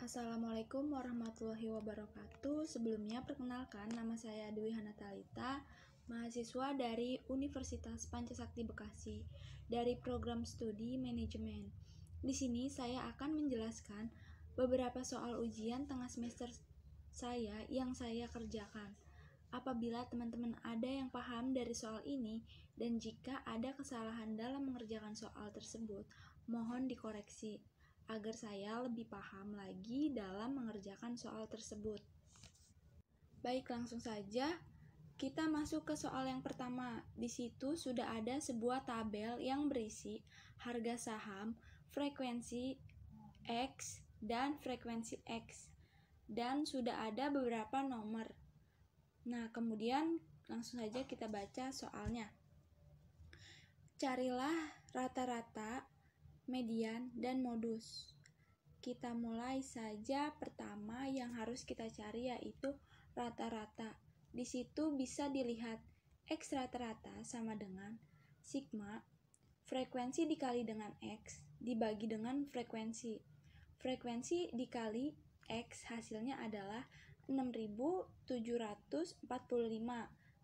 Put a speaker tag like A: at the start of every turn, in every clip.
A: Assalamualaikum warahmatullahi wabarakatuh. Sebelumnya perkenalkan, nama saya Dwi Hanatalita, mahasiswa dari Universitas Pancasakti Bekasi dari program studi manajemen. Di sini saya akan menjelaskan beberapa soal ujian tengah semester saya yang saya kerjakan. Apabila teman-teman ada yang paham dari soal ini dan jika ada kesalahan dalam mengerjakan soal tersebut, mohon dikoreksi agar saya lebih paham lagi dalam mengerjakan soal tersebut. Baik, langsung saja kita masuk ke soal yang pertama. Di situ sudah ada sebuah tabel yang berisi harga saham, frekuensi X, dan frekuensi X. Dan sudah ada beberapa nomor. Nah, kemudian langsung saja kita baca soalnya. Carilah rata-rata, median, dan modus. Kita mulai saja. Pertama yang harus kita cari yaitu rata-rata. Di situ bisa dilihat X rata-rata sama dengan sigma frekuensi dikali dengan X dibagi dengan frekuensi. Frekuensi dikali X hasilnya adalah 6.745.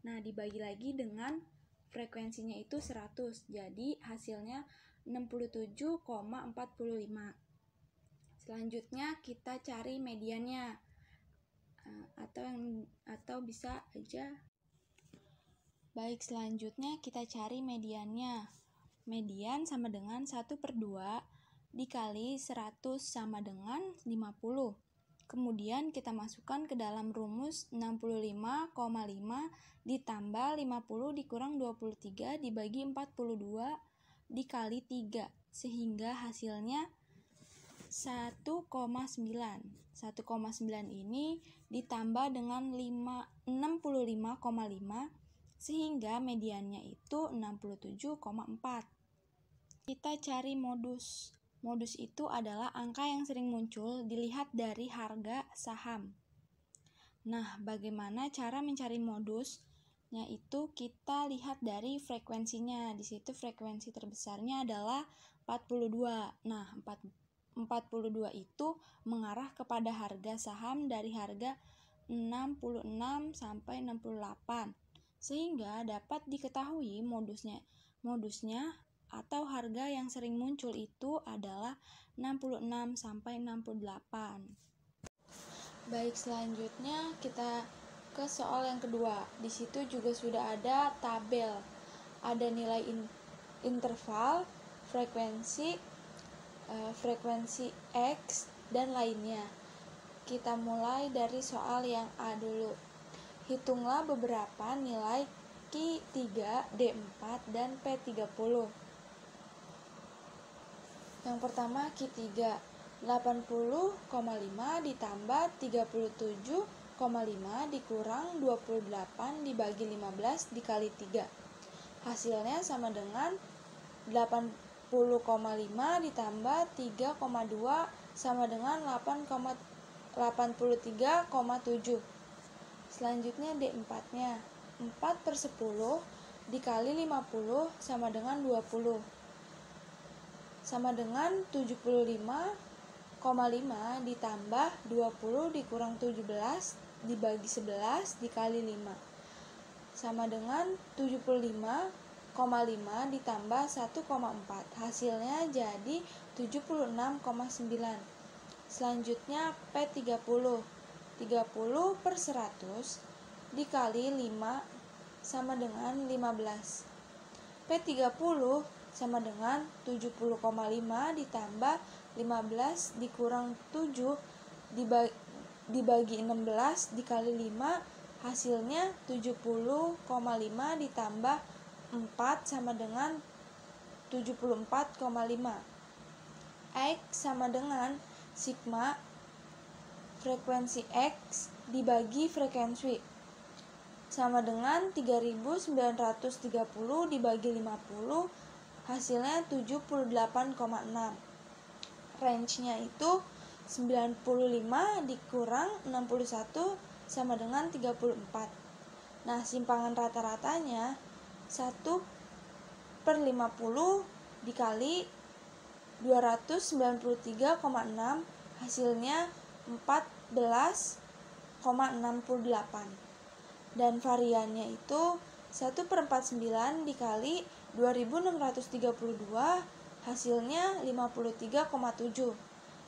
A: Nah, dibagi lagi dengan frekuensinya itu 100. Jadi hasilnya 67,45. Selanjutnya kita cari mediannya. Atau bisa aja. Baik, selanjutnya kita cari mediannya. Median sama dengan 1/2 dikali 100 sama dengan 50. Kemudian kita masukkan ke dalam rumus 65,5 ditambah 50 dikurang 23 dibagi 42 dikali 3 sehingga hasilnya 1,9. 1,9 ini ditambah dengan 65,5 sehingga mediannya itu 67,4. Kita cari modus. Modus itu adalah angka yang sering muncul dilihat dari harga saham. Nah, bagaimana cara mencari modus? Yaitu kita lihat dari frekuensinya. Di situ frekuensi terbesarnya adalah 42. Nah, 42 itu mengarah kepada harga saham dari harga 66 sampai 68. Sehingga dapat diketahui modusnya atau harga yang sering muncul itu adalah 66 sampai 68. Baik, selanjutnya kita ke soal yang kedua. Di situ juga sudah ada tabel. Ada nilai interval, frekuensi X, dan lainnya. Kita mulai dari soal yang A dulu. Hitunglah beberapa nilai Q3, D4, dan P30. Yang pertama Q3, 80,5 ditambah 37,5 dikurang 28 dibagi 15 dikali 3. Hasilnya sama dengan 80,5 ditambah 3,2 sama dengan 83,7. Selanjutnya D4-nya. 4/10 dikali 50 sama dengan 20. Sama dengan 75,5 ditambah 20 dikurang 17 dibagi 11 dikali 5. Sama dengan 75,5 ditambah 1,4. Hasilnya jadi 76,9. Selanjutnya P30. 30/100 dikali 5 sama dengan 15. P30 sama dengan 70,5 ditambah 15 dikurang 7 dibagi 16 dikali 5. Hasilnya 70,5 ditambah 4 sama dengan 74,5. X sama dengan sigma frekuensi X dibagi frekuensi sama dengan 3930 dibagi 50. Hasilnya 78,6. Range-nya itu 95 dikurang 61 sama dengan 34. Nah, simpangan rata-ratanya 1/50 dikali 293,6 hasilnya 14,68. Dan variannya itu 1/49 dikali 2632 hasilnya 53,7.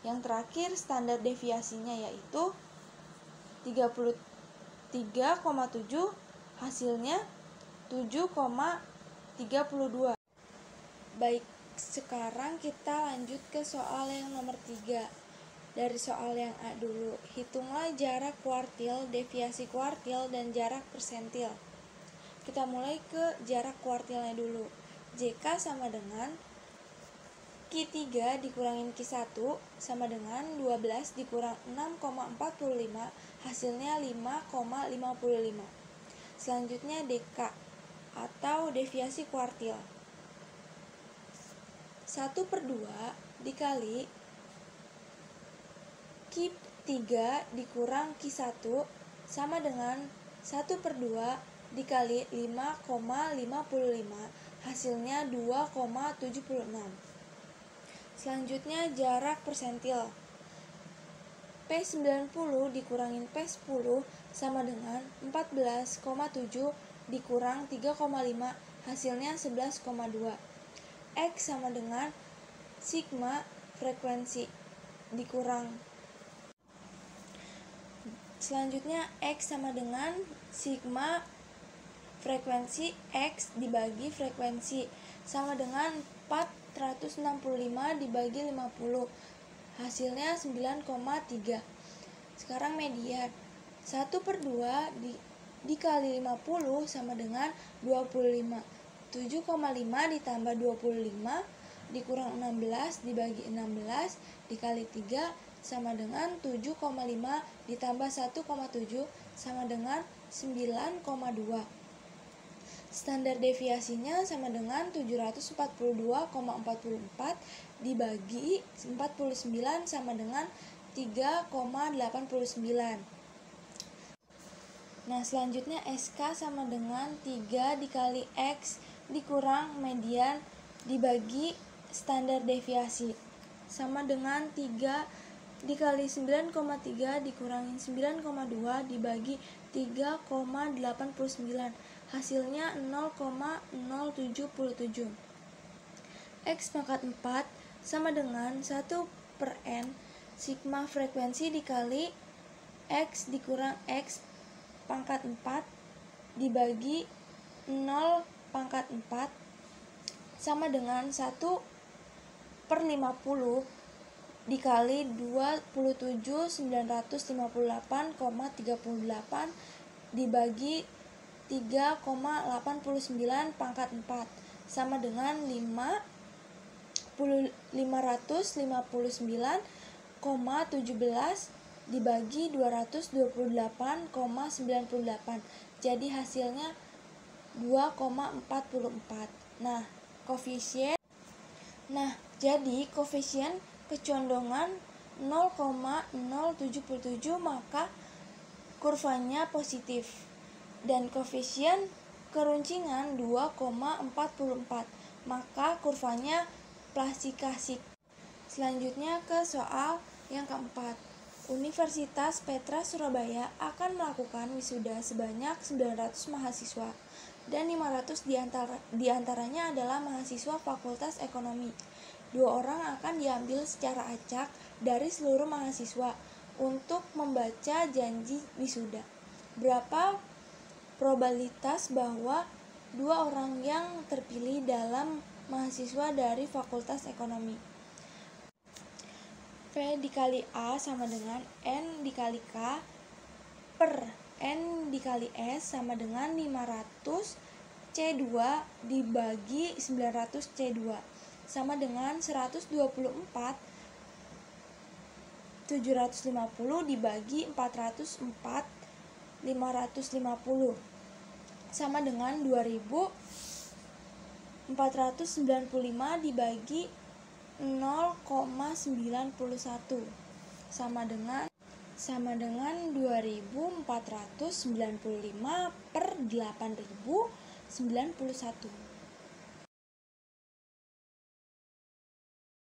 A: Yang terakhir standar deviasinya yaitu 33,7 hasilnya 7,32. Baik, sekarang kita lanjut ke soal yang nomor 3. Dari soal yang A dulu, hitunglah jarak kuartil, deviasi kuartil, dan jarak persentil. Kita mulai ke jarak kuartilnya dulu. JK sama dengan Q3 dikurangin Q1 sama dengan 12 dikurang 6,45, hasilnya 5,55. Selanjutnya DK atau deviasi kuartil. 1/2 dikali Q3 dikurang Q1 sama dengan 1/2 dikali 5,55, hasilnya 2,76. Selanjutnya jarak persentil. P90 dikurangin P10 sama dengan 14,7 dikurang 3,5, hasilnya 11,2. X sama dengan sigma frekuensi dikurang. Selanjutnya X sama dengan sigma frekuensi X dibagi frekuensi sama dengan 465 dibagi 50, hasilnya 9,3. Sekarang median. 1/2 dikali 50 sama dengan 25. 7,5 ditambah 25 dikurang 16 dibagi 16 dikali 3 sama dengan 7,5 ditambah 1,7 sama dengan 9,2. Standar deviasinya sama dengan 742,44 dibagi 49 sama dengan 3,89. Nah, selanjutnya SK sama dengan 3 dikali X dikurang median dibagi standar deviasi sama dengan 3 dikali 9,3 dikurangin 9,2 dibagi 3,89, hasilnya 0,077. X pangkat 4 sama dengan 1/n sigma frekuensi dikali X dikurang X pangkat 4 dibagi 0 pangkat 4 sama dengan 1/50 dikali 27.958,38 dibagi 3,89 pangkat 4 sama dengan 559,17 dibagi 228,98. Jadi hasilnya 2,44. Jadi koefisien kecondongan 0,077, maka kurvanya positif. Dan koefisien keruncingan 2,44, maka kurvanya plasikasik. Selanjutnya ke soal yang keempat. Universitas Petra Surabaya akan melakukan wisuda sebanyak 900 mahasiswa dan 500 diantaranya adalah mahasiswa Fakultas Ekonomi. 2 orang akan diambil secara acak dari seluruh mahasiswa untuk membaca janji wisuda. Berapa probabilitas bahwa 2 orang yang terpilih dalam mahasiswa dari Fakultas Ekonomi? P dikali A sama dengan N dikali K per N dikali S sama dengan 500 C2 dibagi 900 C2 sama dengan 124 750 dibagi 404 550 sama dengan 2495 dibagi 0,91 sama dengan 2495 per 8091.